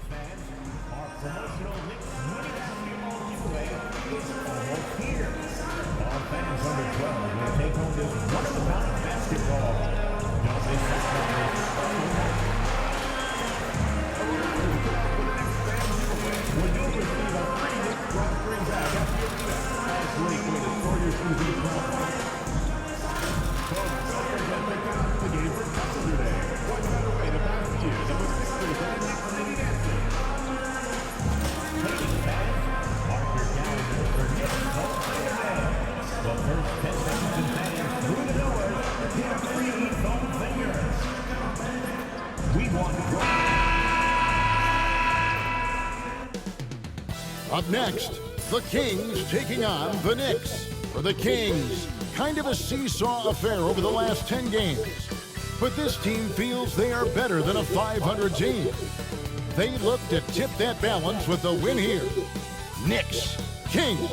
fans, our promotional Knicks mini basketball giveaway is almost here. All fans under 12 will take home this one-of-a-kind basketball. Don't miss this one. When you'll receive a free Knicks drawstring bag at the arena, a great way to store your shoes in front. Don't forget to pick up the game for yesterday. What better way to pass the years of the Sixers and the Knicks mini dancing? Ladies and fans, mark your calendars for Knicks Hall of Fame Day. The first 10,000 fans through the doors get free foam fingers. We want to go. Up next, the Kings taking on the Knicks. For the Kings, kind of a seesaw affair over the last 10 games. But this team feels they are better than a 500 team. They look to tip that balance with the win here. Knicks Kings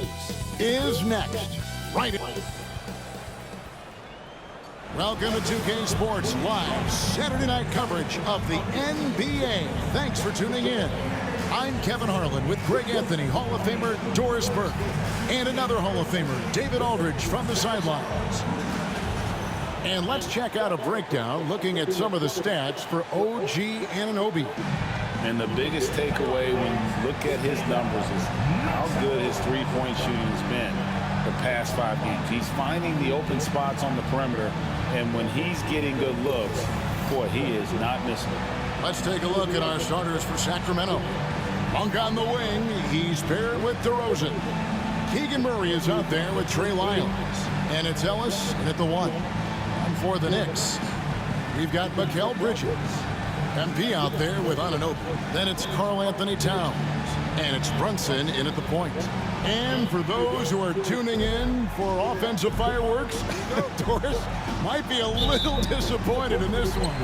is next. Right. Welcome to 2K Sports Live Saturday night coverage of the NBA. Thanks for tuning in. I'm Kevin Harlan with Greg Anthony, Hall of Famer Doris Burke, and another Hall of Famer, David Aldridge, from the sidelines. And let's check out a breakdown looking at some of the stats for OG Anunoby. And the biggest takeaway when you look at his numbers is how good his three-point shooting has been the past 5 games. He's finding the open spots on the perimeter, and when he's getting good looks, boy, he is not missing. Let's take a look at our starters for Sacramento. Monk on the wing, he's paired with DeRozan. Keegan Murray is out there with Trey Lyles. And it's Ellis at the 1. And for the Knicks, we've got Mikal Bridges. MP out there with Anunoby. Then it's Karl Anthony Towns. And it's Brunson in at the point. And for those who are tuning in for offensive fireworks, Doris might be a little disappointed in this one.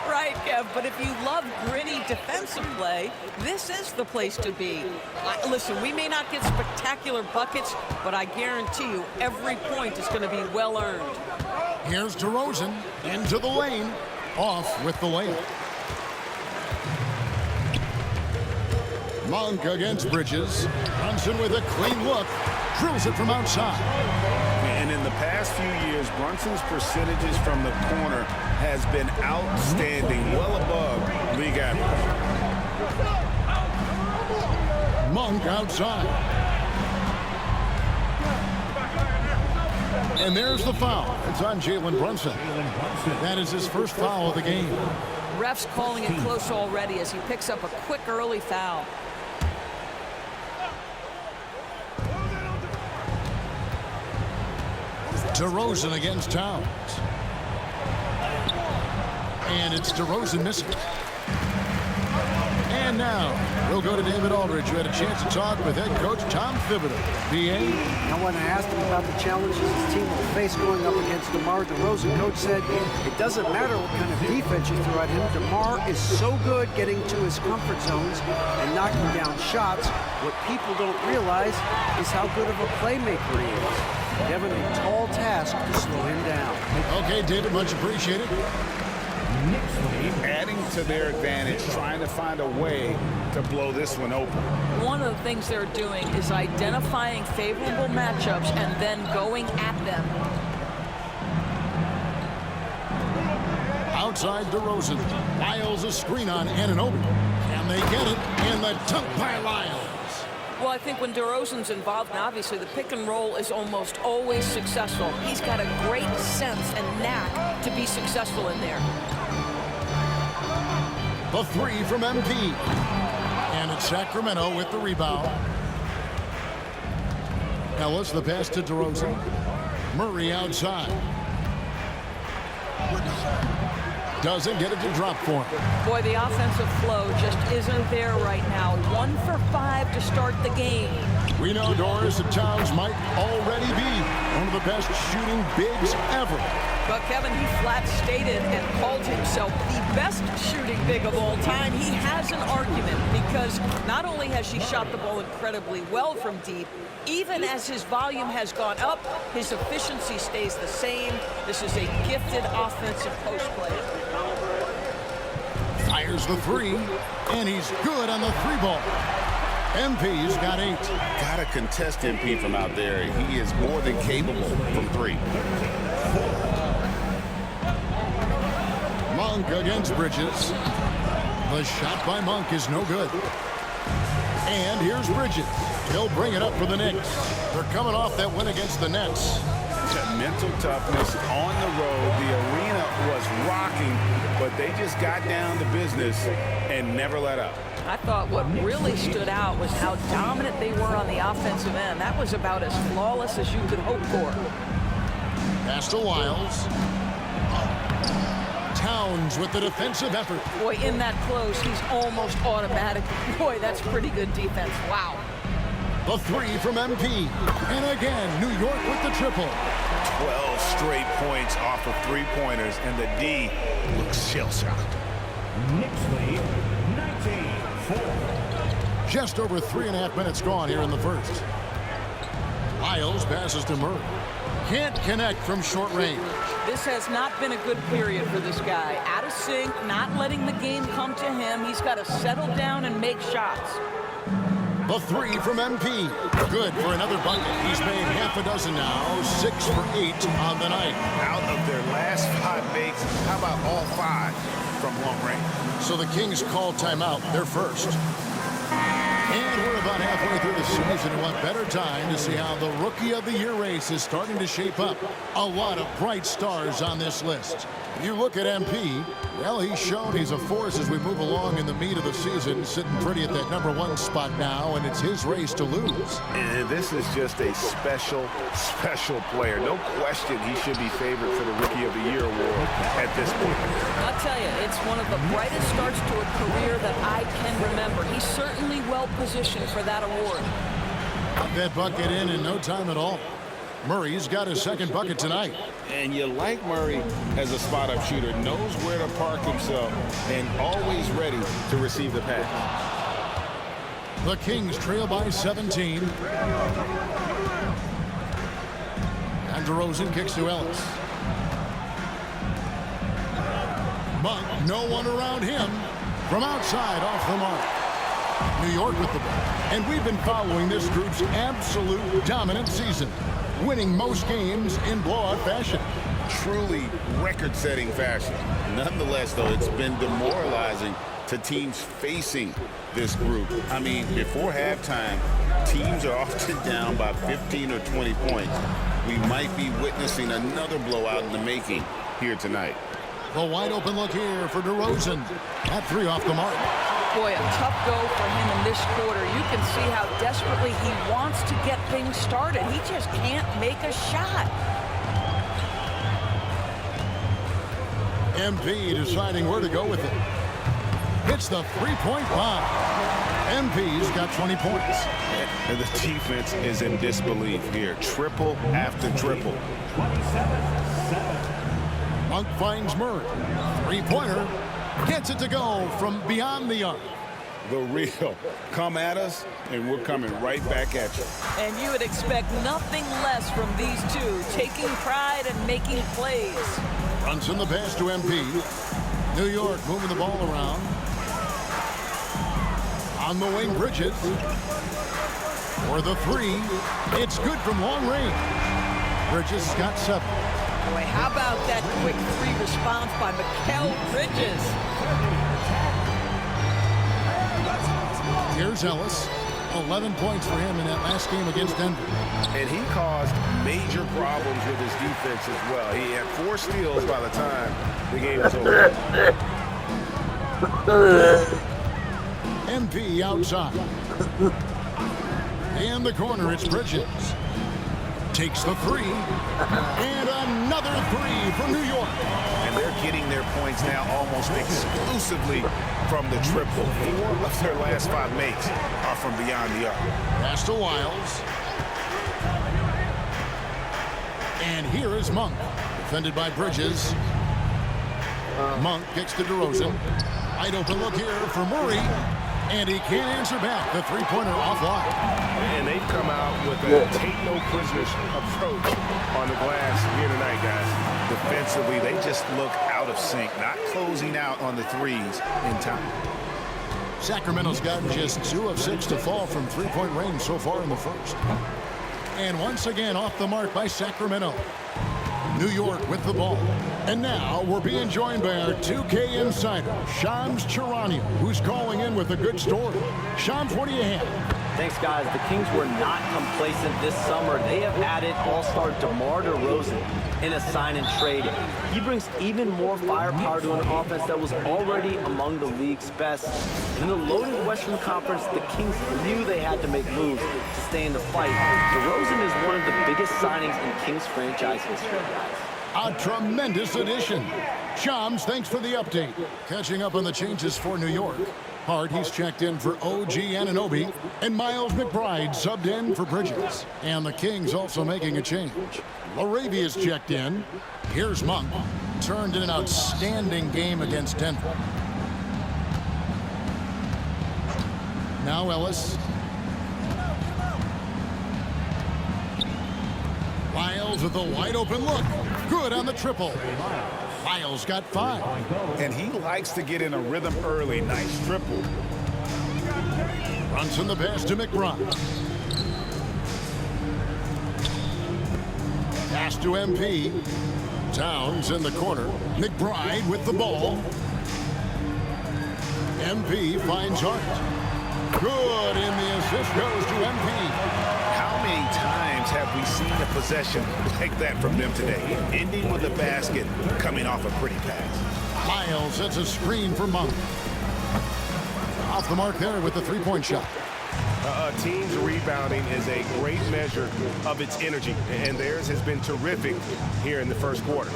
Right, Kev, but if you love gritty defensive play, this is the place to be. Listen, we may not get spectacular buckets, but I guarantee you every point is going to be well earned. Here's DeRozan into the lane, off with the layup. Monk against Bridges. Brunson with a clean look, drills it from outside. And in the past few years, Brunson's percentages from the corner has been outstanding, well above league average. Monk outside. And there's the foul. It's on Jalen Brunson. That is his first foul of the game. Ref's calling it close already as he picks up a quick early foul. DeRozan against Towns. And it's DeRozan missing. And now, we'll go to David Aldridge, who had a chance to talk with head coach Tom Thibodeau. BA? Now, when I asked him about the challenges his team will face going up against DeMar DeRozan, coach said it doesn't matter what kind of defense you throw at him. DeMar is so good getting to his comfort zones and knocking down shots. What people don't realize is how good of a playmaker he is. Given a tall task to slow him down. Okay, David, much appreciated. Adding to their advantage, trying to find a way to blow this one open. One of the things they're doing is identifying favorable matchups and then going at them. Outside DeRozan. Lyles a screen on Anunoby. And they get it in the dunk by Lyles. Well, I think when DeRozan's involved, and obviously the pick and roll is almost always successful. He's got a great sense and knack to be successful in there. The 3 from MP. And it's Sacramento with the rebound. Ellis the pass to DeRozan. Murray outside. Doesn't get it to drop for him. Boy, the offensive flow just isn't there right now. 1 for 5 to start the game. We know, Doris, that Towns might already be one of the best shooting bigs ever. But Kevin, he flat stated and called himself the best shooting big of all time. He has an argument because not only has she shot the ball incredibly well from deep, even as his volume has gone up, his efficiency stays the same. This is a gifted offensive post play. Fires the three, and he's good on the three ball. MP's got 8. Got to contest MP from out there. He is more than capable from 3. Monk against Bridges. The shot by Monk is no good. And here's Bridges. He'll bring it up for the Knicks. They're coming off that win against the Nets. Mental toughness on the road. The arena was rocking, but they just got down to business and never let up. I thought what really stood out was how dominant they were on the offensive end. That was about as flawless as you could hope for. Pass to Wiles. Towns with the defensive effort. Boy, in that close, he's almost automatic. Boy, that's pretty good defense. Wow. The three from MP. And again, New York with the triple. 12 straight points off of three-pointers, and the D looks shell-shocked. Knicks lead 19-4. Just over 3.5 minutes gone here in the first. Wiles passes to Murray. Can't connect from short range. This has not been a good period for this guy. Out of sync, not letting the game come to him. He's got to settle down and make shots. The three from MP. Good for another bucket. He's made half a dozen now. 6 for 8 on the night. Out of their last 5 makes, how about all 5 from long range? So the Kings call timeout. They're first. And we're about halfway through the season, and what better time to see how the Rookie of the Year race is starting to shape up. A lot of bright stars on this list. You look at MP, well, he's shown he's a force as we move along in the meat of the season, sitting pretty at that #1 spot now, and it's his race to lose. And this is just a special, special player. No question he should be favored for the Rookie of the Year award at this point. I'll tell you, it's one of the brightest starts to a career that I can remember. He's certainly well positioned for that award. Got that bucket in no time at all. Murray's got his second bucket tonight. And you like Murray as a spot-up shooter, knows where to park himself, and always ready to receive the pass. The Kings trail by 17. And DeRozan kicks to Ellis. Monk, no one around him. From outside, off the mark. New York with the ball. And we've been following this group's absolute dominant season, winning most games in blowout fashion. Truly record-setting fashion. Nonetheless, though, it's been demoralizing to teams facing this group. I mean, before halftime, teams are often down by 15 or 20 points. We might be witnessing another blowout in the making here tonight. The wide open look here for DeRozan. That 3 off the mark. Boy, a tough go for him in this quarter. You can see how desperately he wants to get things started. He just can't make a shot. MP deciding where to go with it. Hits the three-point bomb. MP's got 20 points. And the defense is in disbelief here. Triple after triple. 27-7. Monk finds Murray. Three-pointer. Gets it to go from beyond the arc. The real. Come at us, and we're coming right back at you. And you would expect nothing less from these two, taking pride and making plays. Runs in the pass to MP. New York moving the ball around. On the wing, Bridges. For the 3. It's good from long range. Bridges has got 7. Boy, how about that quick 3 response by Mikal Bridges? Here's Ellis. 11 points for him in that last game against Denver. And he caused major problems with his defense as well. He had 4 steals by the time the game was over. MP outside. In the corner, it's Bridges. Takes the 3. And another 3 for New York. And they're getting their points now almost exclusively from the triple. 4 of their last 5 makes are from beyond the arc. Pass to Wiles. And here is Monk. Defended by Bridges. Monk kicks to DeRozan. Wide open look here for Murray. And he can't answer back. The three-pointer offline. And they've come out with a take-no-prisoners approach on the glass here tonight, guys. Offensively, they just look out of sync, not closing out on the threes in time. Sacramento's gotten just 2 of 6 to fall from three-point range so far in the first. And once again off the mark by Sacramento. New York with the ball. And now we're being joined by our 2K insider, Shams Charania, who's calling in with a good story. Shams, what do you have? Thanks, guys. The Kings were not complacent this summer. They have added all-star DeMar DeRozan in a sign and trade. He brings even more firepower to an offense that was already among the league's best. In the loaded Western Conference, the Kings knew they had to make moves to stay in the fight. DeRozan is one of the biggest signings in Kings franchise history. A tremendous addition. Shams, thanks for the update. Catching up on the changes for New York. Hart, he's checked in for OG Anunoby, and Miles McBride subbed in for Bridges. And the Kings also making a change. Laravia's checked in. Here's Monk. Turned in an outstanding game against Denver. Now Ellis. Lyles with a wide open look. Good on the triple. Lyles got 5. And he likes to get in a rhythm early. Nice triple. Brunson the pass to McBride. Pass to MP. Towns in the corner. McBride with the ball. MP finds Hart. Good, and the assist goes to MP. How many times have we seen a possession like that from them today? Ending with a basket, coming off a pretty pass. Lyles sets a screen for Monk. Off the mark there with the three-point shot. A team's rebounding is a great measure of its energy, and theirs has been terrific here in the first quarter.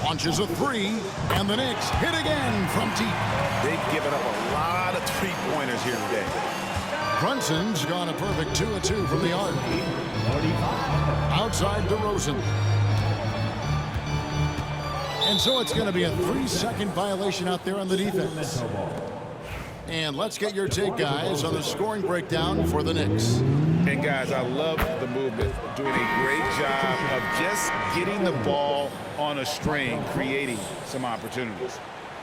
Launches a 3, and the Knicks hit again from deep. They've given up a lot of three-pointers here today. Brunson's gone a perfect 2 of 2 from the arc. Outside DeRozan. And so it's going to be a 3-second violation out there on the defense. And let's get your take, guys, on the scoring breakdown for the Knicks. And, guys, I love the movement. Doing a great job of just getting the ball on a string, creating some opportunities.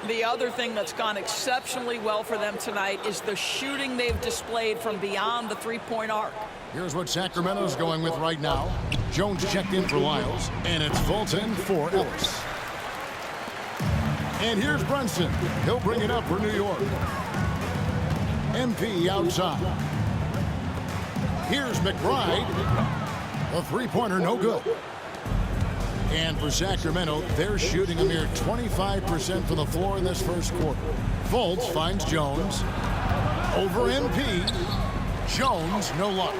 The other thing that's gone exceptionally well for them tonight is the shooting they've displayed from beyond the three-point arc. Here's what Sacramento's going with right now. Jones checked in for Lyles, and it's Fulton for Ellis. And here's Brunson. He'll bring it up for New York. MP outside. Here's McBride. A three-pointer, no good. And for Sacramento, they're shooting a mere 25% from the floor in this first quarter. Fultz finds Jones. Over MP. Jones, no luck.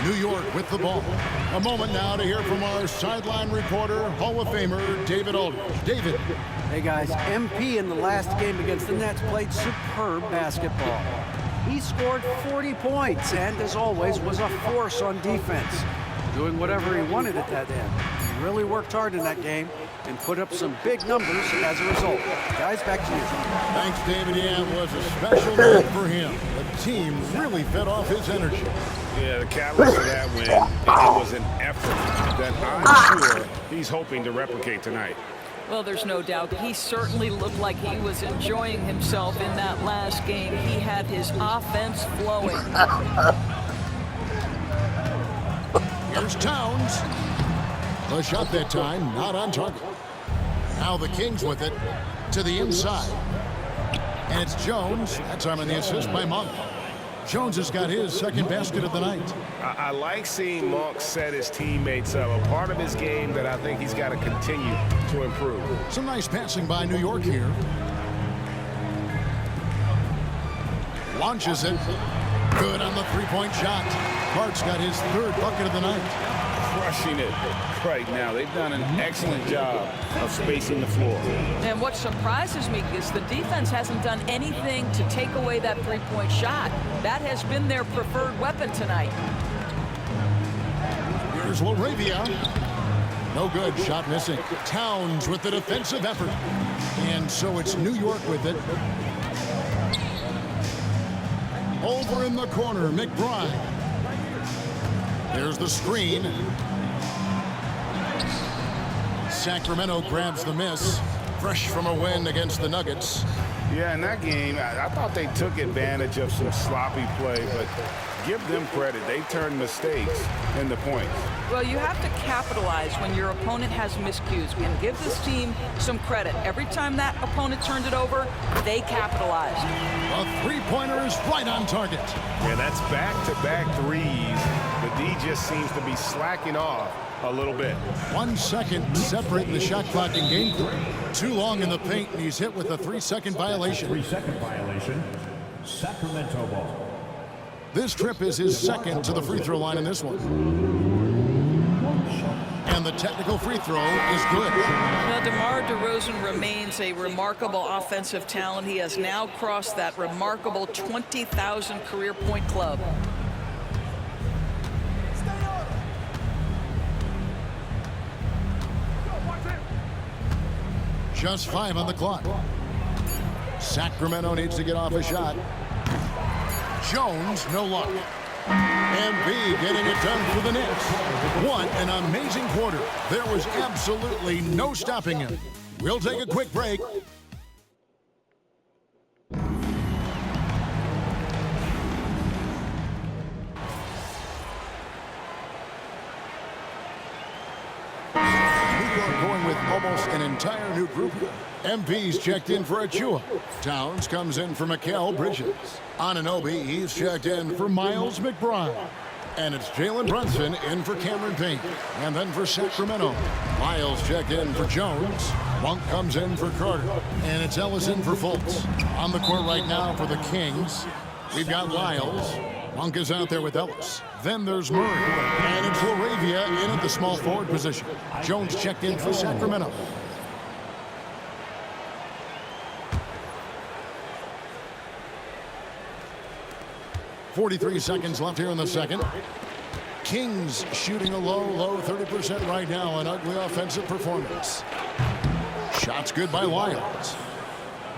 New York with the ball. A moment now to hear from our sideline reporter, Hall of Famer, David Aldridge. David. Hey guys, MP in the last game against the Nets played superb basketball. He scored 40 points and, as always, was a force on defense, doing whatever he wanted at that end. He really worked hard in that game and put up some big numbers as a result. Guys, back to you. Thanks, David. Yeah, it was a special night for him. The team really fed off his energy. Yeah, the catalyst for that win, it was an effort that I'm sure he's hoping to replicate tonight. Well, there's no doubt. He certainly looked like he was enjoying himself in that last game. He had his offense flowing. Here's Towns. The shot that time, not on target. Now the Kings with it to the inside. And it's Jones. That time on the assist by Monk. Jones has got his second basket of the night. I like seeing Monk set his teammates up. A part of his game that I think he's got to continue to improve. Some nice passing by New York here. Launches it. Good on the three-point shot. Hart's got his third bucket of the night. Crushing it right now. They've done an excellent job of spacing the floor. And what surprises me is the defense hasn't done anything to take away that three-point shot. That has been their preferred weapon tonight. Here's Laravia. No good. Shot missing. Towns with the defensive effort. And so it's New York with it. Over in the corner, McBride. There's the screen. Sacramento grabs the miss, fresh from a win against the Nuggets. Yeah, in that game, I thought they took advantage of some sloppy play, but give them credit. They turned mistakes into points. Well, you have to capitalize when your opponent has miscues. And give this team some credit. Every time that opponent turned it over, they capitalized. A three-pointer is right on target. Yeah, that's back-to-back threes. The D just seems to be slacking off a little bit. 1 second separating the shot clock in game 3. Too long in the paint, and he's hit with a 3-second violation. 3-second violation. Sacramento ball. This trip is his second to the free throw line in this one. And the technical free throw is good. Now, DeMar DeRozan remains a remarkable offensive talent. He has now crossed that remarkable 20,000 career point club. Just 5 on the clock. Sacramento needs to get off a shot. Jones, no luck. MB getting it done for the Knicks. What an amazing quarter. There was absolutely no stopping him. We'll take a quick break. Going with almost an entire new group. MP's checked in for Achua. Towns comes in for Mikal Bridges. Anunoby, he's checked in for Miles McBride. And it's Jalen Brunson in for Cameron Payne. And then for Sacramento, Miles checked in for Jones. Monk comes in for Carter. And it's Ellis in for Fultz. On the court right now for the Kings, we've got Lyles. Monk is out there with Ellis. Then there's Murray. And it's Laravia in at the small forward position. Jones checked in for Sacramento. .43 seconds left here in the second. Kings shooting a low 30% right now. An ugly offensive performance. Shots good by Lyles.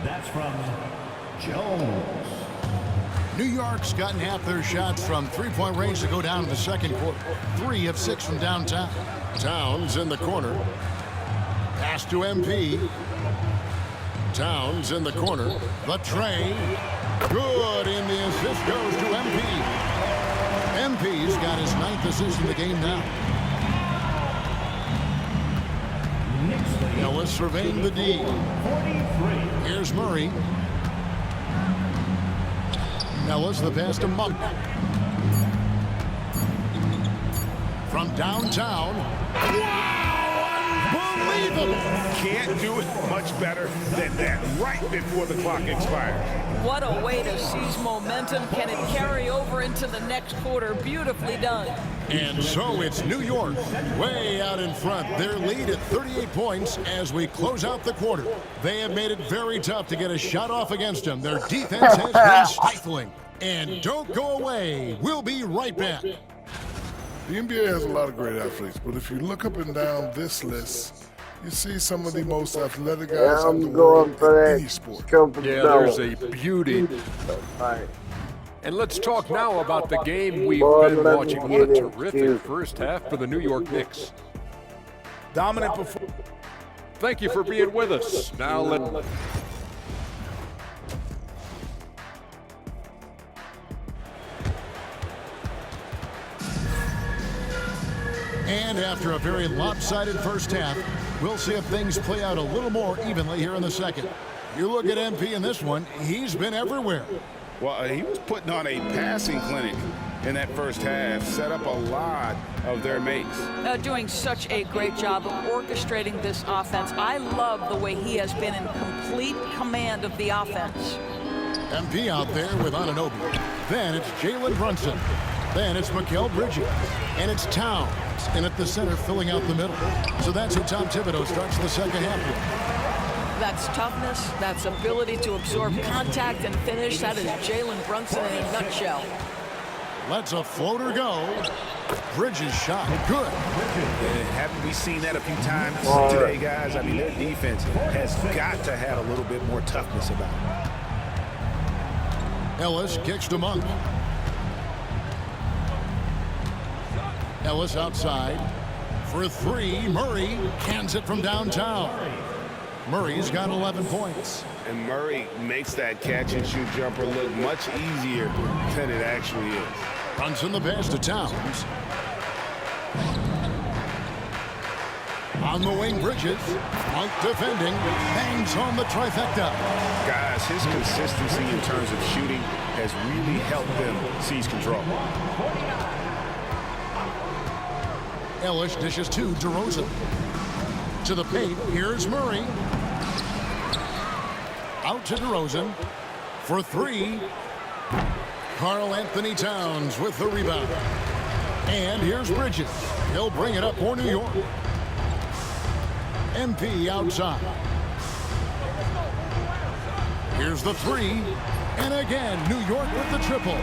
That's from Jones. New York's gotten half their shots from three-point range to go down in the second quarter. 3 of 6 from downtown. Towns in the corner. Pass to MP. Towns in the corner. The tray. Good, and the assist goes to MP. MP's got his 9th assist in the game now. Ellis surveying the D. Here's Murray. Ellis, the pass to Monk. From downtown. Wow! Unbelievable! Can't do it much better than that right before the clock expires. What a way to seize momentum. Can it carry over into the next quarter? Beautifully done. And so it's New York way out in front. Their lead at 38 points as we close out the quarter. They have made it very tough to get a shot off against them. Their defense has been stifling. And don't go away. We'll be right back. The NBA has a lot of great athletes, but if you look up and down this list, you see some of the most athletic guys in the world in any sport. Yeah, there's a beauty. And let's talk now about the game we've been watching. What a terrific first half for the New York Knicks. Dominant performance. Thank you for being with us. Now let's... And after a very lopsided first half, we'll see if things play out a little more evenly here in the second. You look at MP in this one, he's been everywhere. Well, he was putting on a passing clinic in that first half, set up a lot of their mates. Doing such a great job of orchestrating this offense. I love the way he has been in complete command of the offense. MP out there with Anunoby. Then it's Jalen Brunson. Then it's Mikal Bridges. And it's Towns. And at the center, filling out the middle. So that's who Tom Thibodeau starts the second half with. That's toughness. That's ability to absorb contact and finish. That is Jalen Brunson in a nutshell. Lets a floater go. Bridges shot. Good. Haven't we seen that a few times today, guys? I mean, their defense has got to have a little bit more toughness about it. Ellis kicks to Monk. Ellis outside. For three, Murray cans it from downtown. Murray's got 11 points. And Murray makes that catch-and-shoot jumper look much easier than it actually is. Runs in the pass to Towns. On the wing, Bridges. Monk defending. Bangs home the trifecta. Guys, his consistency in terms of shooting has really helped them seize control. Ellis dishes to DeRozan. To the paint, here's Murray. Out to DeRozan. For three, Karl Anthony Towns with the rebound. And here's Bridges. He'll bring it up for New York. MP outside. Here's the three. And again, New York with the triple.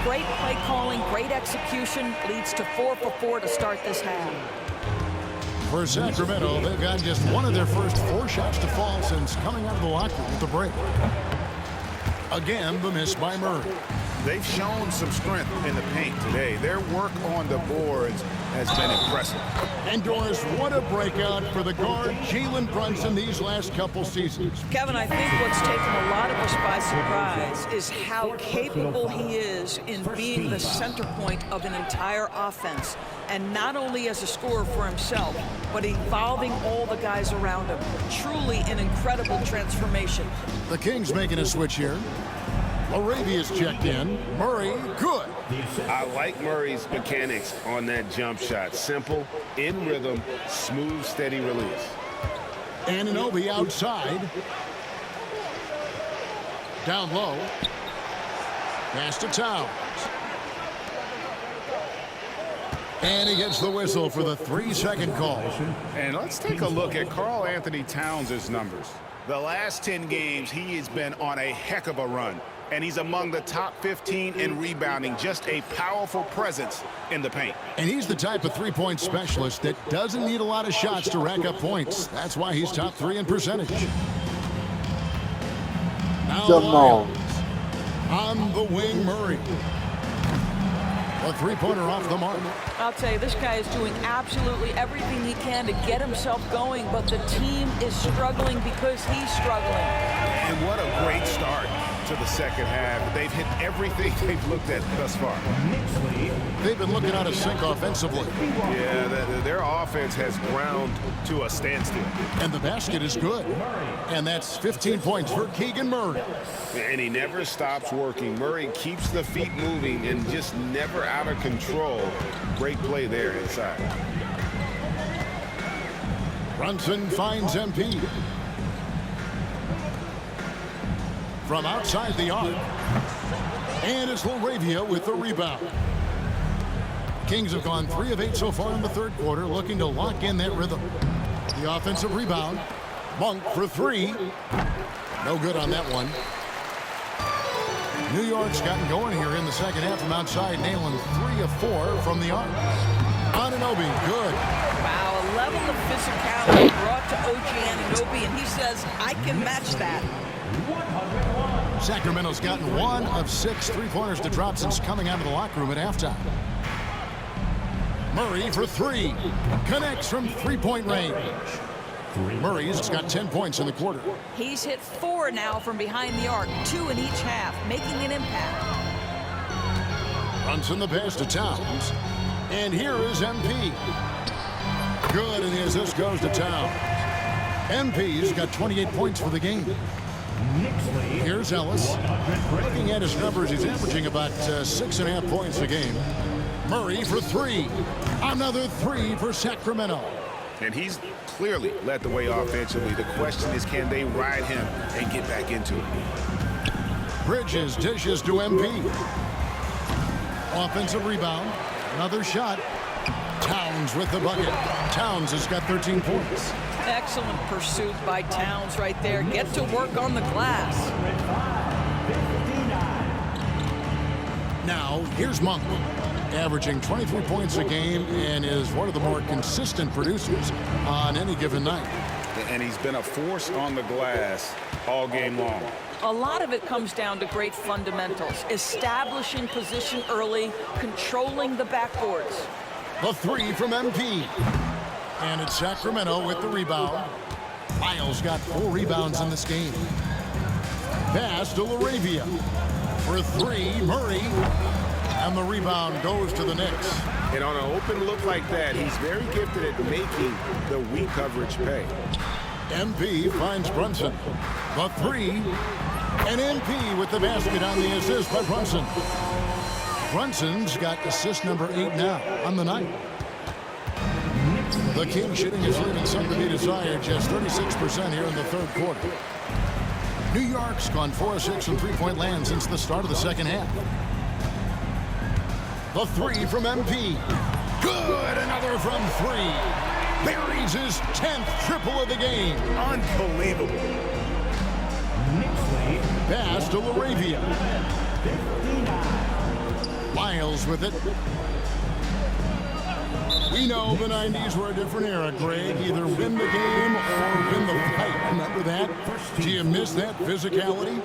Great play calling, great execution, leads to 4 for 4 to start this half. For Sacramento, they've got just one of their first 4 shots to fall since coming out of the locker room at the break. Again, the miss by Murray. They've shown some strength in the paint today. Their work on the boards has been impressive. And Doris, what a breakout for the guard Jalen Brunson these last couple seasons. Kevin, I think what's taken a lot of us by surprise is how capable he is in being the center point of an entire offense. And not only as a scorer for himself, but involving all the guys around him. Truly an incredible transformation. The Kings making a switch here. Arabia's checked in. Murray, good. I like Murray's mechanics on that jump shot. Simple, in rhythm, smooth, steady release. Anunoby outside. Down low. Pass to Towns. And he gets the whistle for the 3-second call. And let's take a look at Karl Anthony Towns' numbers. The last 10 games, he has been on a heck of a run. And he's among the top 15 in rebounding. Just a powerful presence in the paint. And he's the type of three-point specialist that doesn't need a lot of shots to rack up points. That's why he's top 3 in percentage. Now Lyons. On the wing, Murray. A three-pointer off the mark. I'll tell you, this guy is doing absolutely everything he can to get himself going, but the team is struggling because he's struggling. And what a great start to the second half. They've hit everything they've looked at thus far. They've been looking out of sync offensively. Yeah, their offense has ground to a standstill. And the basket is good. And that's 15 points for Keegan Murray. And he never stops working. Murray keeps the feet moving and just never out of control. Great play there inside. Brunson finds MP. From outside the arc. And it's Laravia with the rebound. Kings have gone 3 of 8 so far in the third quarter, looking to lock in that rhythm. The offensive rebound. Monk for 3. No good on that one. New York's gotten going here in the second half from outside, nailing 3 of 4 from the arc. Anunoby, good. Wow, a level of physicality brought to OG Anunoby, and he says, I can match that. Sacramento's gotten 1 of 6 three-pointers to drop since coming out of the locker room at halftime. Murray for 3. Connects from three-point range. Murray's got 10 points in the quarter. He's hit 4 now from behind the arc, 2 in each half, making an impact. Runs in the pass to Towns. And here is MP. Good, and the assist goes to Towns. MP's got 28 points for the game. Here's Ellis. Looking at his numbers, he's averaging about 6.5 points a game. Murray for 3. Another 3 for Sacramento. And he's clearly led the way offensively. The question is, can they ride him and get back into it? Bridges dishes to MP. Offensive rebound. Another shot. Towns with the bucket. Towns has got 13 points. Excellent pursuit by Towns right there. Get to work on the glass. Now, here's Monk. Averaging 23 points a game and is one of the more consistent producers on any given night. And he's been a force on the glass all game long. A lot of it comes down to great fundamentals. Establishing position early, controlling the backboards. The 3 from MP. And it's Sacramento with the rebound. Miles got 4 rebounds in this game. Pass to LaRavia. For 3, Murray. And the rebound goes to the Knicks. And on an open look like that, he's very gifted at making the weak coverage pay. MP finds Brunson. The 3. And MP with the basket on the assist by Brunson. Brunson's got assist number 8 now on the night. The Kings shooting is leaving some to be desired, just 36% here in the third quarter. New York's gone 4-6 from three-point land since the start of the second half. The 3 from MP. Good, another from 3. Buries his 10th triple of the game. Unbelievable. Pass to LaRavia. Miles with it. We know the 90s were a different era, Greg. Either win the game or win the fight. Remember that? Do you miss that physicality?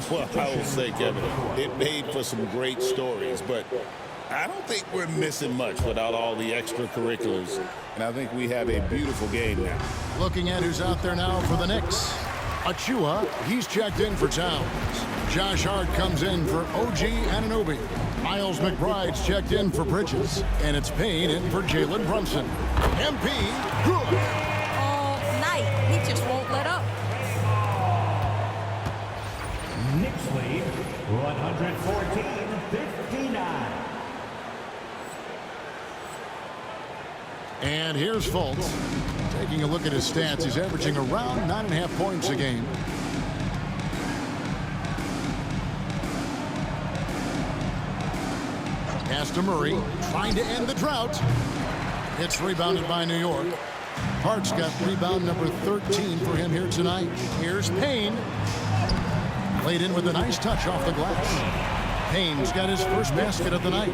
Well, I will say, Kevin, it made for some great stories, but I don't think we're missing much without all the extracurriculars. And I think we have a beautiful game now. Looking at who's out there now for the Knicks. Achua, he's checked in for Towns. Josh Hart comes in for OG Anunoby. Miles McBride's checked in for Bridges. And it's Payne in for Jalen Brunson. MP, good. All night. He just won't let up. Knicks lead 114-59. And here's Fultz. Taking a look at his stats, he's averaging around 9.5 points a game. Pass to Murray, trying to end the drought. It's rebounded by New York. Hart's got rebound number 13 for him here tonight. Here's Payne. Played in with a nice touch off the glass. Payne's got his first basket of the night.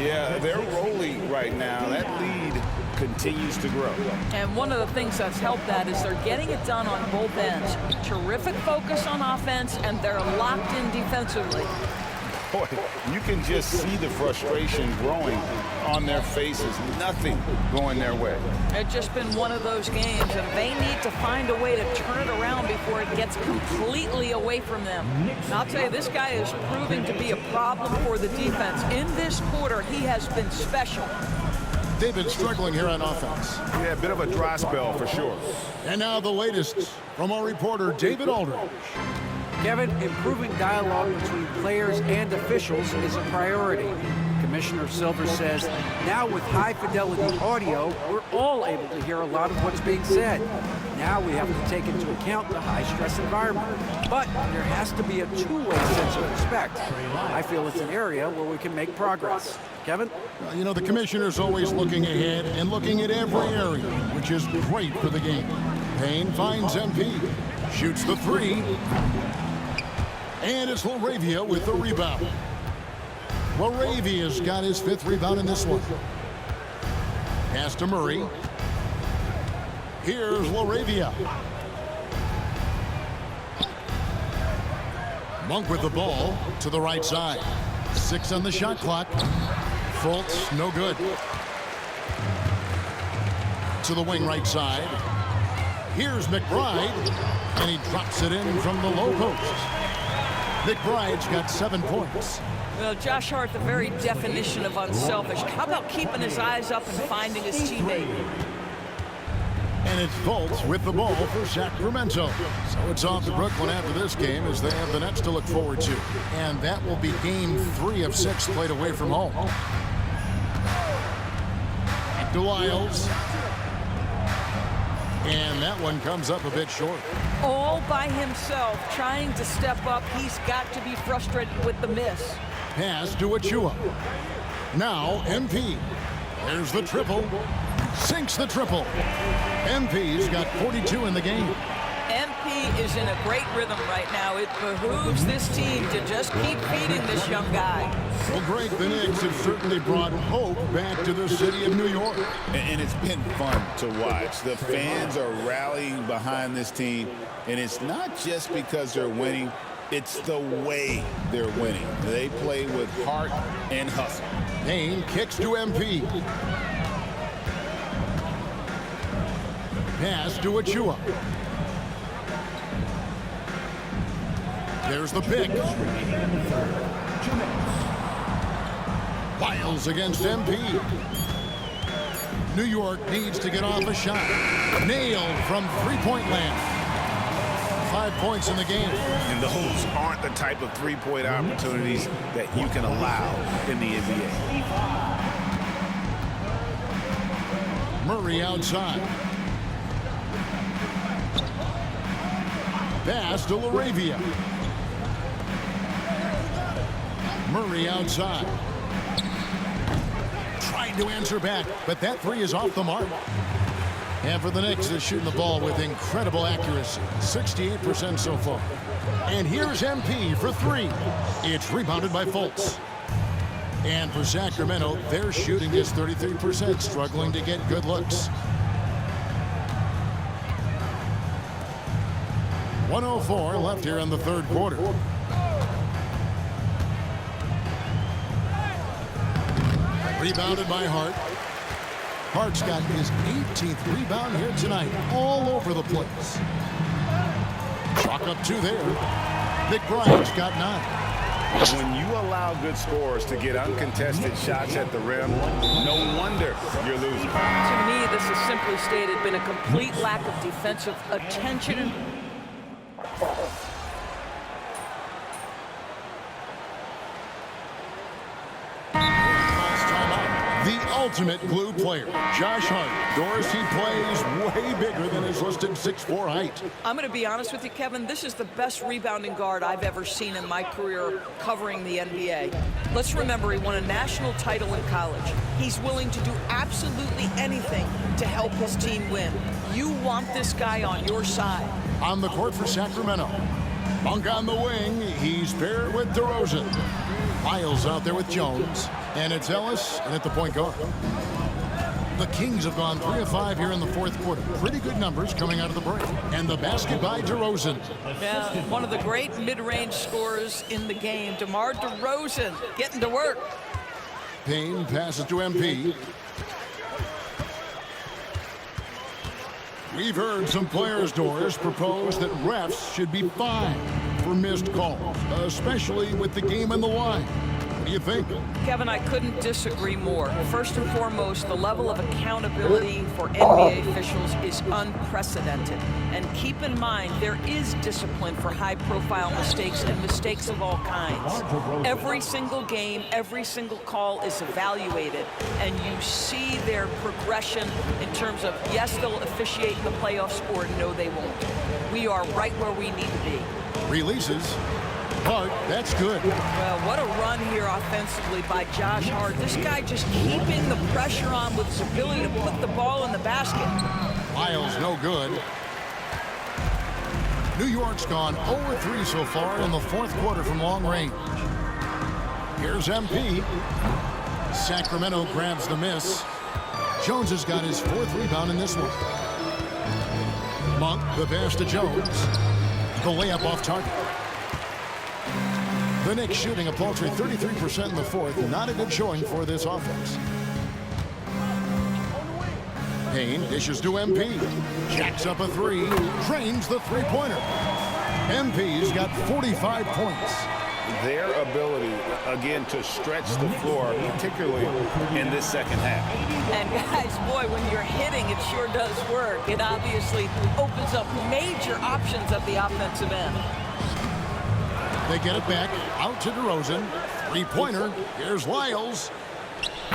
Yeah, they're rolling right now. That lead continues to grow. And one of the things that's helped that is they're getting it done on both ends. Terrific focus on offense, and they're locked in defensively. Boy, you can just see the frustration growing on their faces. Nothing going their way. It's just been one of those games, and they need to find a way to turn it around before it gets completely away from them. And I'll tell you, this guy is proving to be a problem for the defense. In this quarter, he has been special. They've been struggling here on offense. Yeah, a bit of a dry spell for sure. And now the latest from our reporter, David Aldridge. Kevin, improving dialogue between players and officials is a priority. Commissioner Silver says, now with high-fidelity audio, we're all able to hear a lot of what's being said. Now we have to take into account the high-stress environment. But there has to be a two-way sense of respect. I feel it's an area where we can make progress. Kevin? Well, you know, the commissioner's always looking ahead and looking at every area, which is great for the game. Payne finds MP, shoots the 3. And it's LaRavia with the rebound. LaRavia's got his 5th rebound in this one. Pass to Murray. Here's LaRavia. Monk with the ball to the right side. 6 on the shot clock. Fultz, no good. To the wing right side. Here's McBride. And he drops it in from the low post. McBride's got 7 points. Well, Josh Hart, the very definition of unselfish. How about keeping his eyes up and finding his teammate? And it's Fultz with the ball for Sacramento. So it's off to Brooklyn after this game as they have the Nets to look forward to. And that will be game 3 of 6 played away from home. Back to Wiles. And that one comes up a bit short. All by himself, trying to step up. He's got to be frustrated with the miss. Pass to Achua. Now MP. There's the triple. Sinks the triple. MP's got 42 in the game. MP is in a great rhythm right now. It behooves this team to just keep feeding this young guy. Well, Greg, the Knicks have certainly brought hope back to the city of New York. And it's been fun to watch. The fans are rallying behind this team, and it's not just because they're winning. It's the way they're winning. They play with heart and hustle. Payne kicks to MP. Pass to Achua. There's the pick. Wiles against MP. New York needs to get off a shot. Nailed from three-point land. 5 points in the game. And those aren't the type of three-point opportunities that you can allow in the NBA. Murray outside. Pass to LaRavia. Murray outside. Trying to answer back, but that three is off the mark. And for the Knicks, they're shooting the ball with incredible accuracy. 68% so far. And here's MP for three. It's rebounded by Fultz. And for Sacramento, their shooting is 33%, struggling to get good looks. 1:04 left here in the third quarter. Rebounded by Hart. Hart's got his 18th rebound here tonight, all over the place. Chalk up two there. McBride's got 9. When you allow good scorers to get uncontested shots at the rim, no wonder you're losing. To me, this has simply stated been a complete lack of defensive attention. The ultimate glue player, Josh Hart. Doris, he plays way bigger than his listed 6'4" height. I'm going to be honest with you, Kevin. This is the best rebounding guard I've ever seen in my career covering the NBA. Let's remember, he won a national title in college. He's willing to do absolutely anything to help his team win. You want this guy on your side. On the court for Sacramento. Monk on the wing. He's paired with DeRozan. Miles out there with Jones. And it's Ellis and at the point guard. The Kings have gone 3 of 5 here in the fourth quarter. Pretty good numbers coming out of the break. And the basket by DeRozan. Yeah, one of the great mid-range scorers in the game, DeMar DeRozan, getting to work. Payne passes to MP. We've heard some players, Doris, propose that refs should be fined for missed calls, especially with the game on the line. What do you think? Kevin, I couldn't disagree more. First and foremost, the level of accountability for NBA officials is unprecedented. And keep in mind, there is discipline for high-profile mistakes and mistakes of all kinds. Every single game, every single call is evaluated, and you see their progression in terms of, yes, they'll officiate in the playoffs, or no, they won't. We are right where we need to be. Releases. Hart, that's good. Well, what a run here offensively by Josh Hart. This guy just keeping the pressure on with his ability to put the ball in the basket. Miles, no good. New York's gone 0-3 so far in the fourth quarter from long range. Here's MP. Sacramento grabs the miss. Jones has got his 4th rebound in this one. Monk, the pass to Jones. The layup off target. The Knicks shooting a paltry 33% in the fourth. Not a good showing for this offense. Payne dishes to MP. Jacks up a three. Drains the three-pointer. MP's got 45 points. Their ability, again, to stretch the floor, particularly in this second half. And guys, boy, when you're hitting, it sure does work. It obviously opens up major options at the offensive end. They get it back out to DeRozan. Three-pointer. Here's Wiles.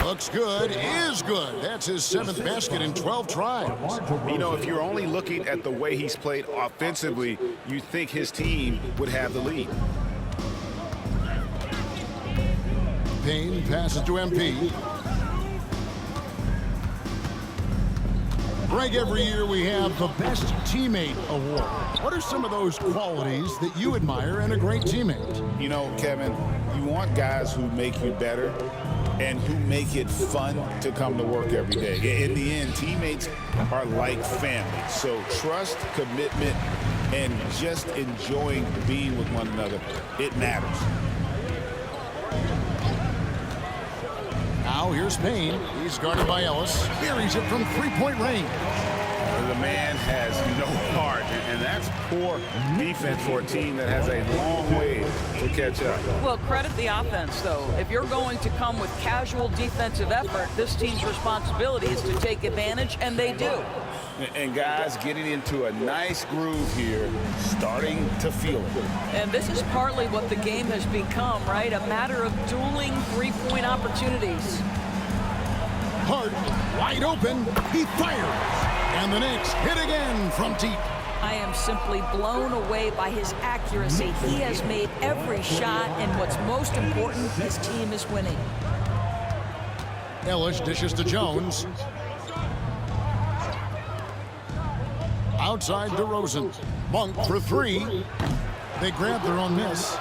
Looks good. Is good. That's his 7th basket in 12 tries. You know, if you're only looking at the way he's played offensively, you think his team would have the lead. Payne passes to MP. Greg, every year we have the Best Teammate Award. What are some of those qualities that you admire in a great teammate? You know, Kevin, you want guys who make you better and who make it fun to come to work every day. In the end, teammates are like family. So trust, commitment, and just enjoying being with one another, it matters. Now here's Payne. He's guarded by Ellis. Buries it from three-point range. The man has no heart, and that's poor defense for a team that has a long way to catch up. Well, credit the offense, though. If you're going to come with casual defensive effort, this team's responsibility is to take advantage, and they do. And guys getting into a nice groove here, starting to feel it. And this is partly what the game has become, right? A matter of dueling three-point opportunities. Hart, wide open, he fires. And the Knicks hit again from deep. I am simply blown away by his accuracy. He has made every shot, and what's most important, his team is winning. Ellis dishes to Jones. Outside DeRozan. Monk for three. They grab their own miss.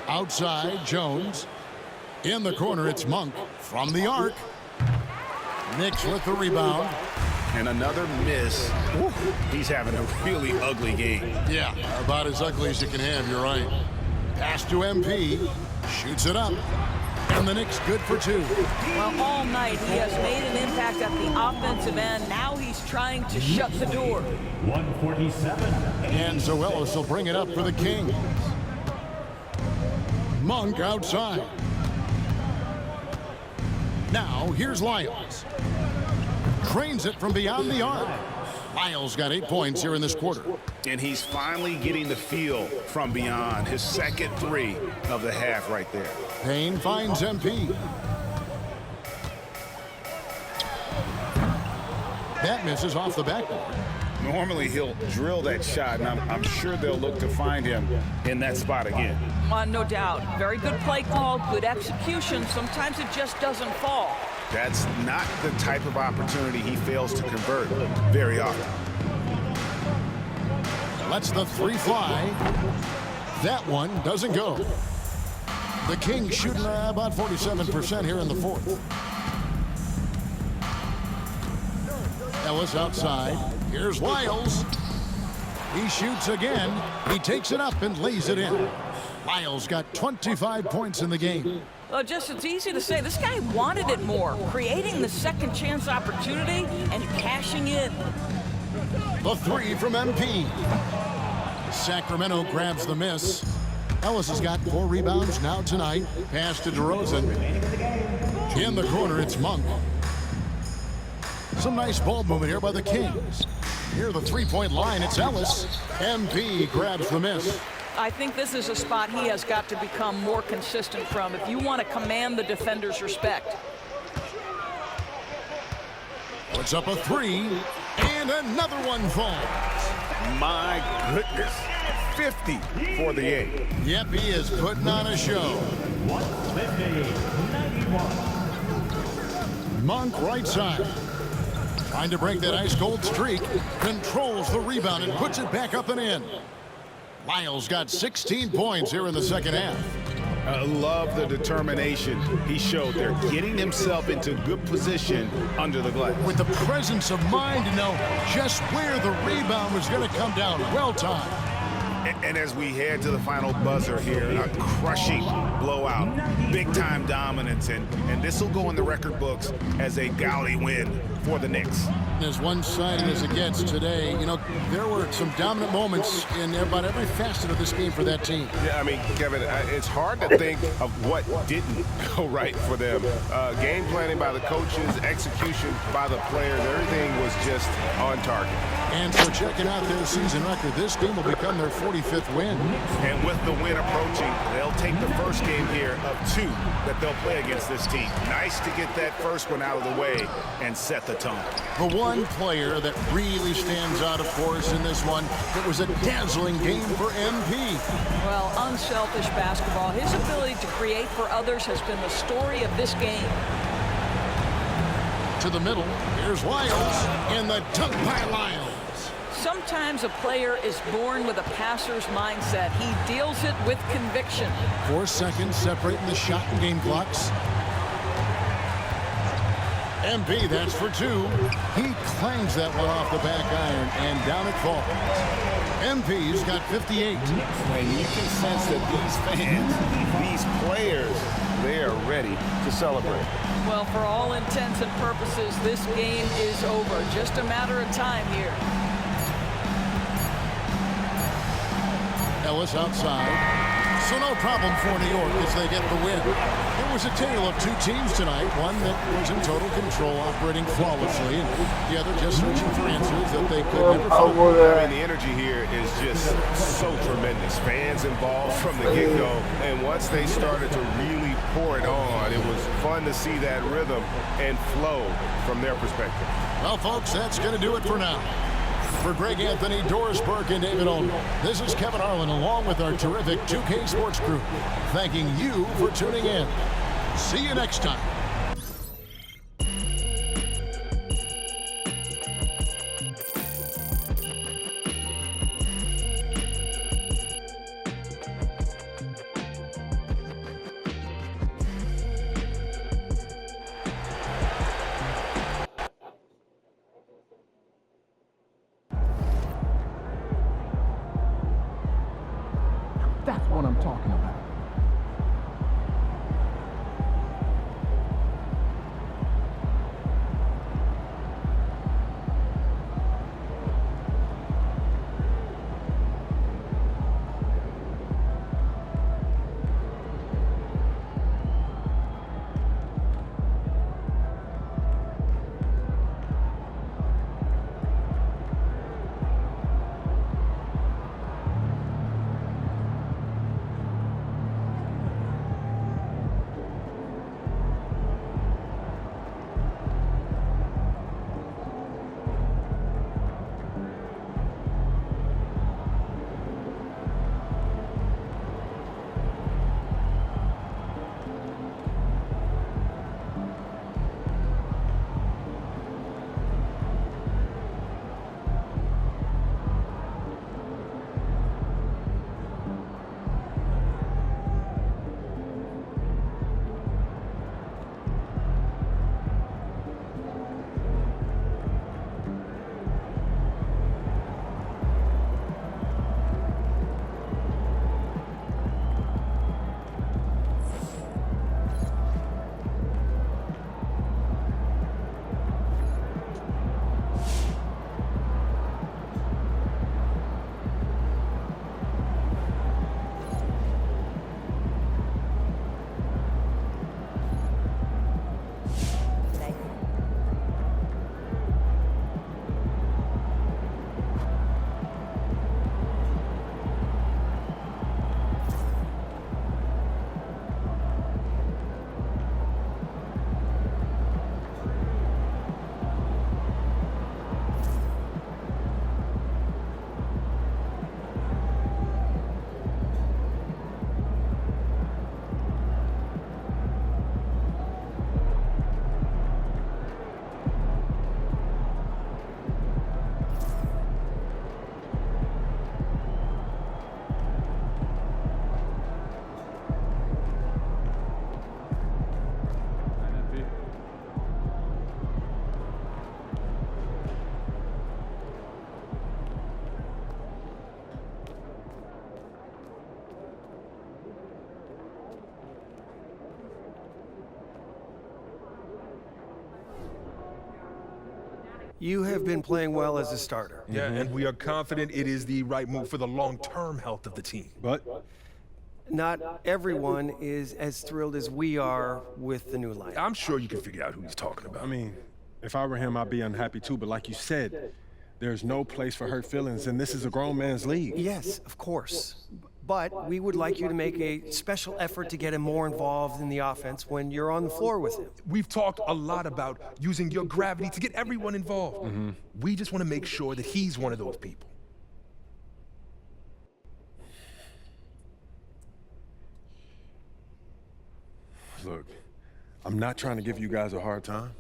Outside Jones. In the corner, it's Monk from the arc. Knicks with the rebound. And another miss. Woo. He's having a really ugly game. Yeah, about as ugly as you can have, you're right. Pass to MP. Shoots it up. And the Knicks good for two. Well, all night he has made an impact at the offensive end. Now he's trying to shut the door. 147. And so Ellis will bring it up for the Kings. Monk outside. Now, here's Lyles. Trains it from beyond the arc. Lyles got 8 points here in this quarter. And he's finally getting the feel from beyond. His second three of the half right there. Payne finds MP. That misses off the backboard. Normally he'll drill that shot, and I'm sure they'll look to find him in that spot again. No doubt. Very good play call, good execution. Sometimes it just doesn't fall. That's not the type of opportunity he fails to convert very often. Lets the three fly. That one doesn't go. The Kings shooting about 47% here in the fourth. Ellis outside. Here's Lyles. He shoots again. He takes it up and lays it in. Lyles got 25 points in the game. Well, it's easy to say. This guy wanted it more, creating the second chance opportunity and cashing in. The three from MP. Sacramento grabs the miss. Ellis has got 4 rebounds now tonight. Pass to DeRozan. In the corner, it's Monk. Some nice ball movement here by the Kings. Near the three-point line, it's Ellis. MP grabs the miss. I think this is a spot he has got to become more consistent from if you want to command the defender's respect. Puts up a three, and another one falls. My goodness. 50 for the 8. Yep, he is putting on a show. 150-91. Monk right side. Trying to break that ice-cold streak. Controls the rebound and puts it back up and in. Lyles got 16 points here in the second half. I love the determination he showed there, getting himself into good position under the glass. With the presence of mind to know just where the rebound was going to come down. Well timed. And as we head to the final buzzer here, a crushing blowout, big-time dominance, and this will go in the record books as a gaudy win for the Knicks. As one-sided as it gets today, you know, there were some dominant moments in about every facet of this game for that team. Yeah, I mean, Kevin, it's hard to think of what didn't go right for them. Game planning by the coaches, execution by the players, everything was just on target. And so checking out their season record, this team will become their 45th win. And with the win approaching, they'll take the first game here of 2 that they'll play against this team. Nice to get that first one out of the way and set the tone. The one player that really stands out, of course, in this one, it was a dazzling game for MP. Well, unselfish basketball. His ability to create for others has been the story of this game. To the middle, here's Lyles, and the dunk by Lyles. Sometimes a player is born with a passer's mindset. He deals it with conviction. 4 seconds separating the shot and game clocks. MP, that's for 2. He clangs that one off the back iron, and down it falls. MP's got 58. And you can sense that these fans, these players, they are ready to celebrate. Well, for all intents and purposes, this game is over. Just a matter of time here. Ellis outside. So no problem for New York as they get the win. It was a tale of two teams tonight, one that was in total control, operating flawlessly, and the other just searching for answers that they could never find. I mean, the energy here is just so tremendous. Fans involved from the get-go, and once they started to really pour it on, it was fun to see that rhythm and flow from their perspective. Well, folks, that's going to do it for now. For Greg Anthony, Doris Burke, and David Olney, this is Kevin Harlan along with our terrific 2K Sports crew, thanking you for tuning in. See you next time. That's what I'm talking about. You have been playing well as a starter. Yeah, and we are confident it is the right move for the long-term health of the team. But not everyone is as thrilled as we are with the new lineup. I'm sure you can figure out who he's talking about. I mean, if I were him, I'd be unhappy too. But like you said, there's no place for hurt feelings, and this is a grown man's league. Yes, of course. But we would like you to make a special effort to get him more involved in the offense when you're on the floor with him. We've talked a lot about using your gravity to get everyone involved. We just want to make sure that he's one of those people. Look, I'm not trying to give you guys a hard time,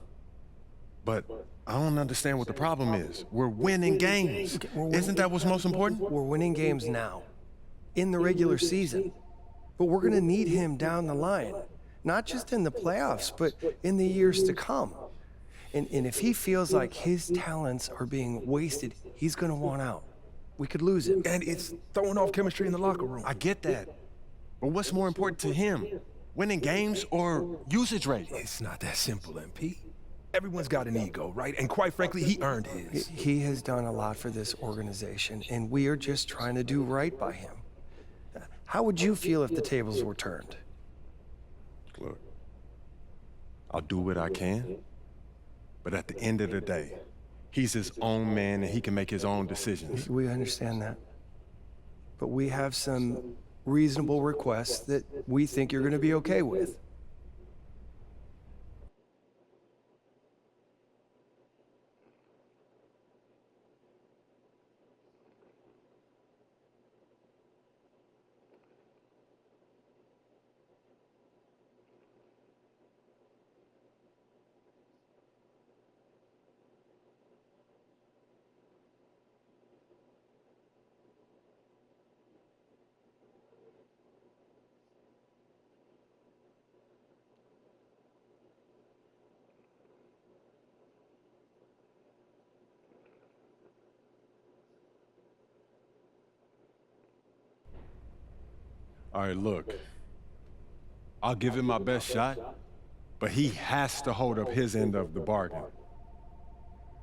but I don't understand what the problem is. We're winning games. Isn't that what's most important? We're winning games now, in the regular season. But we're going to need him down the line, not just in the playoffs, but in the years to come. And if he feels like his talents are being wasted, he's going to want out. We could lose him. And it's throwing off chemistry in the locker room. I get that. But what's more important to him? winning games or usage rate. It's not that simple, MP. Everyone's got an ego, right? And quite frankly, he earned his. He has done a lot for this organization, and we are just trying to do right by him. How would you feel if the tables were turned? Look, I'll do what I can, but at the end of the day, he's his own man and he can make his own decisions. We understand that. But we have some reasonable requests that we think you're going to be okay with. All right, look, I'll give him my best shot, but he has to hold up his end of the bargain.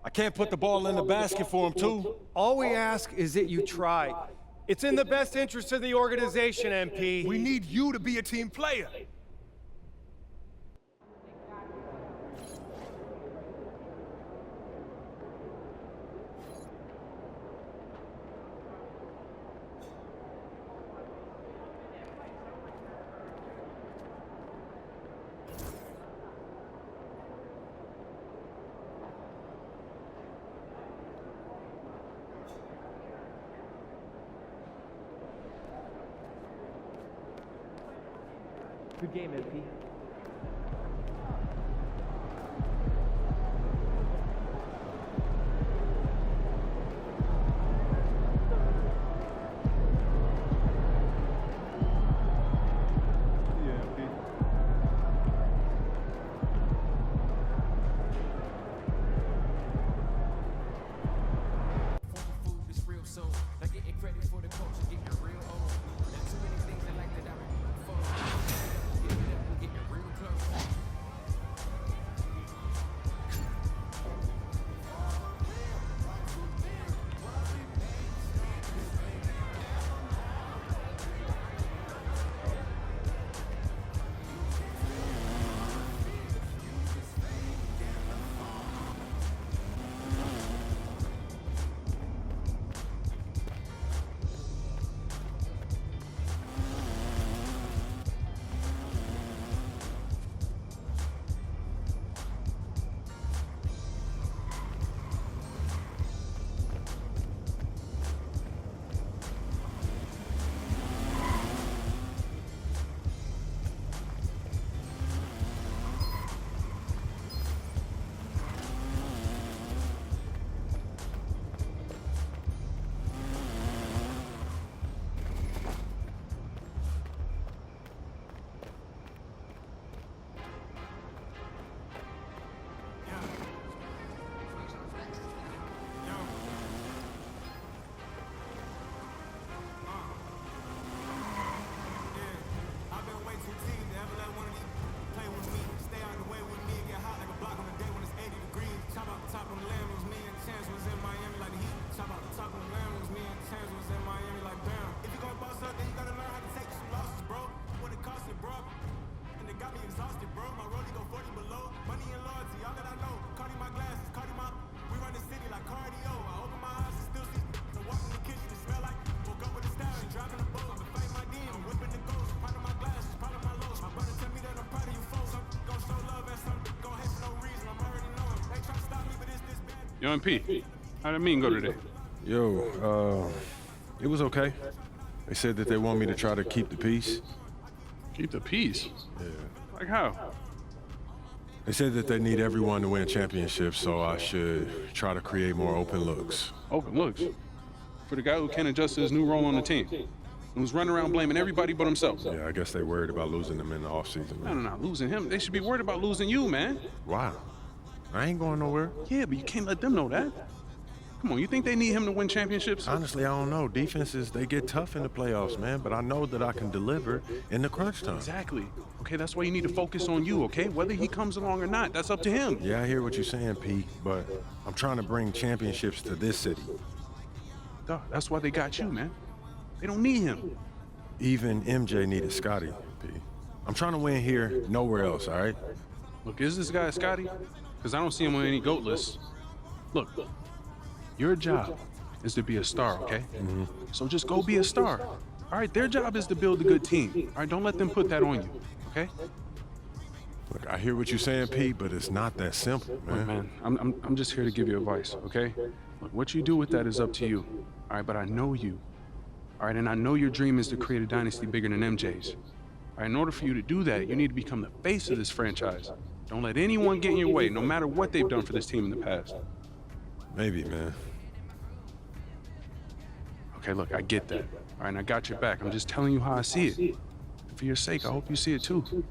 I can't put the ball in the basket for him, too. All we ask is that you try. It's in the best interest of the organization, MP. We need you to be a team player. Good game, MP. Yo, MP, how'd the meeting go today? Yo, it was okay. They said that they want me to try to keep the peace. Keep the peace? Yeah. Like how? They said that they need everyone to win championships, so I should try to create more open looks. Open looks? For the guy who can't adjust to his new role on the team. And who's running around blaming everybody but himself. Yeah, I guess they worried about losing them in the offseason. No, losing him. They should be worried about losing you, man. Why? I ain't going nowhere. Yeah, but you can't let them know that. Come on, you think they need him to win championships? Honestly, I don't know. Defenses, they get tough in the playoffs, man, but I know that I can deliver in the crunch time. Exactly. Okay, that's why you need to focus on you, okay? Whether he comes along or not, that's up to him. Yeah, I hear what you're saying, Pete, but I'm trying to bring championships to this city. Duh, that's why they got you, man. They don't need him. Even MJ needed Scotty, P. I'm trying to win here, nowhere else, all right? Look, is this guy Scotty? Because I don't see him on any GOAT lists. Look, your job is to be a star, okay? So just go be a star. All right, their job is to build a good team. All right, don't let them put that on you, okay? Look, I hear what you're saying, Pete, but it's not that simple, man. Look, man, I'm just here to give you advice, okay? Look, what you do with that is up to you. All right, but I know you. All right, and I know your dream is to create a dynasty bigger than MJ's. All right, in order for you to do that, you need to become the face of this franchise. Don't let anyone get in your way, no matter what they've done for this team in the past. Maybe, man. Okay, look, I get that. All right, and I got your back. I'm just telling you how I see it. For your sake, I hope you see it too.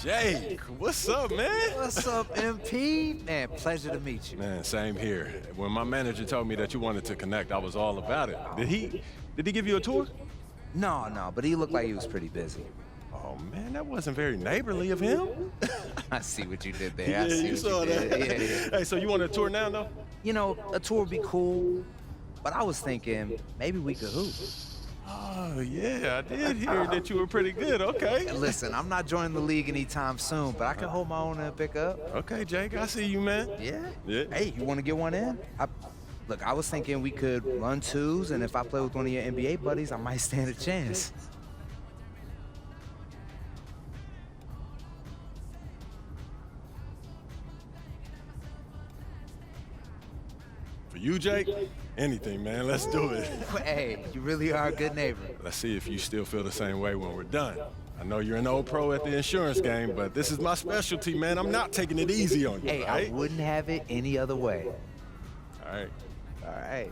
Jake, what's up, man? What's up, MP? Man, pleasure to meet you. Man, same here. When my manager told me that you wanted to connect, I was all about it. Did he give you a tour? No, but he looked like he was pretty busy. Oh, man, that wasn't very neighborly of him. I see what you did there. Yeah, I see you what saw you did. that. Yeah. Hey, so you want a tour now, though? You know, a tour would be cool, but I was thinking maybe we could hoop. Oh, yeah, I did hear that you were pretty good. Okay. Listen, I'm not joining the league anytime soon, but I can hold my own and pick up. Okay, Jake, I see you, man. Yeah? Yeah. Hey, you want to get one in? Look, I was thinking we could run twos, and if I play with one of your NBA buddies, I might stand a chance. For you, Jake, anything, man. Let's do it. Hey, you really are a good neighbor. Let's see if you still feel the same way when we're done. I know you're an old pro at the insurance game, but this is my specialty, man. I'm not taking it easy on you, Hey, right? I wouldn't have it any other way. All right. All right.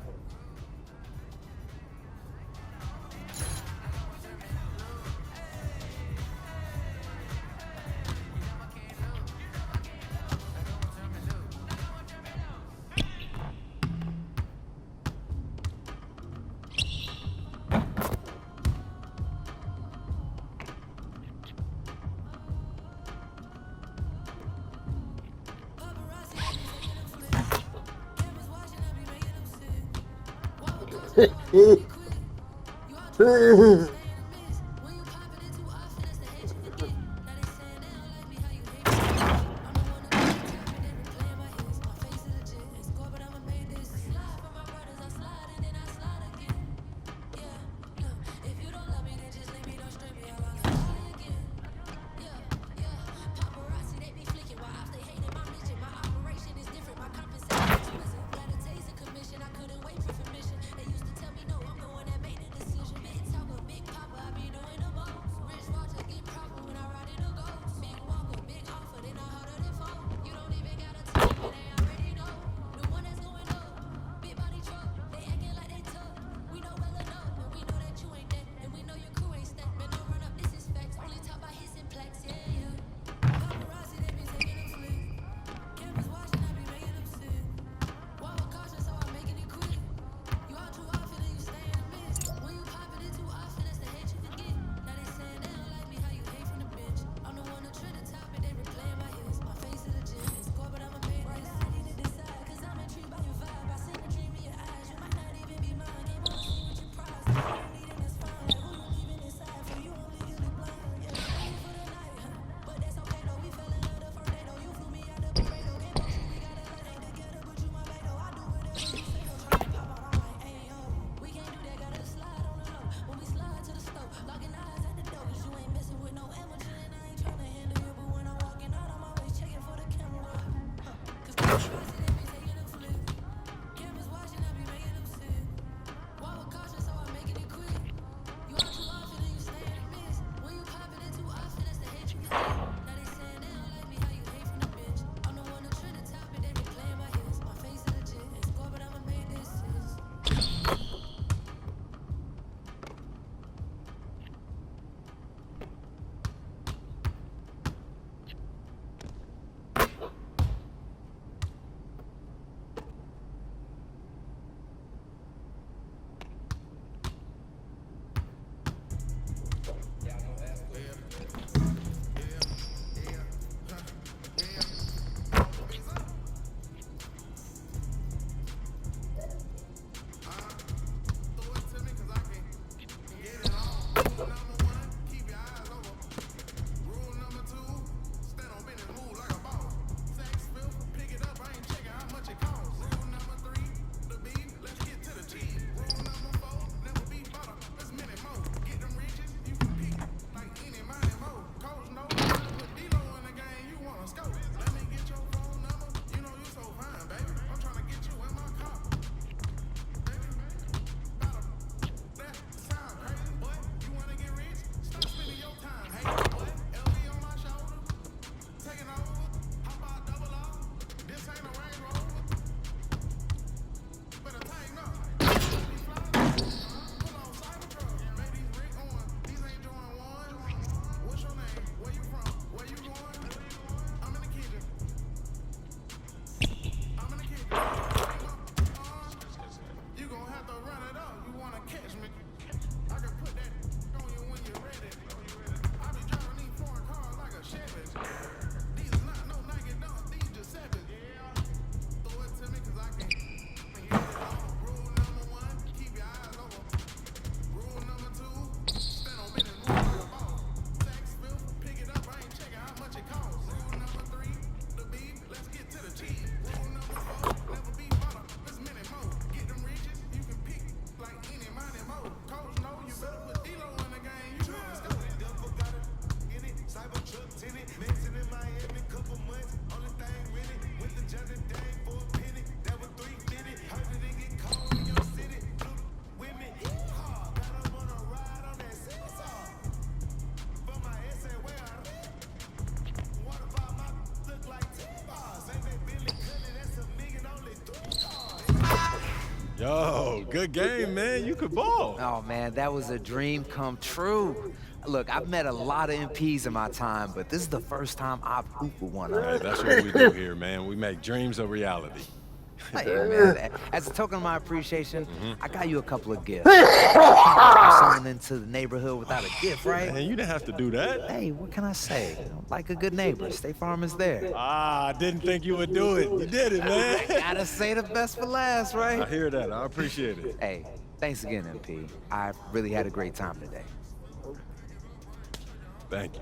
Yo, good game, man. You could ball. Oh, man, that was a dream come true. Look, I've met a lot of MPs in my time, but this is the first time I've hooped with one of them. Hey, that's what we do here, man. We make dreams a reality. Hey, man, as a token of my appreciation, I got you a couple of gifts. I can't bring someone into the neighborhood without a gift, right? Man, you didn't have to do that. Hey, what can I say? Like a good neighbor, State Farm is there. Ah, I didn't think you would do it. You did it, man. I gotta say the best for last, right? I hear that. I appreciate it. Hey, thanks again, MP. I really had a great time today. Thank you.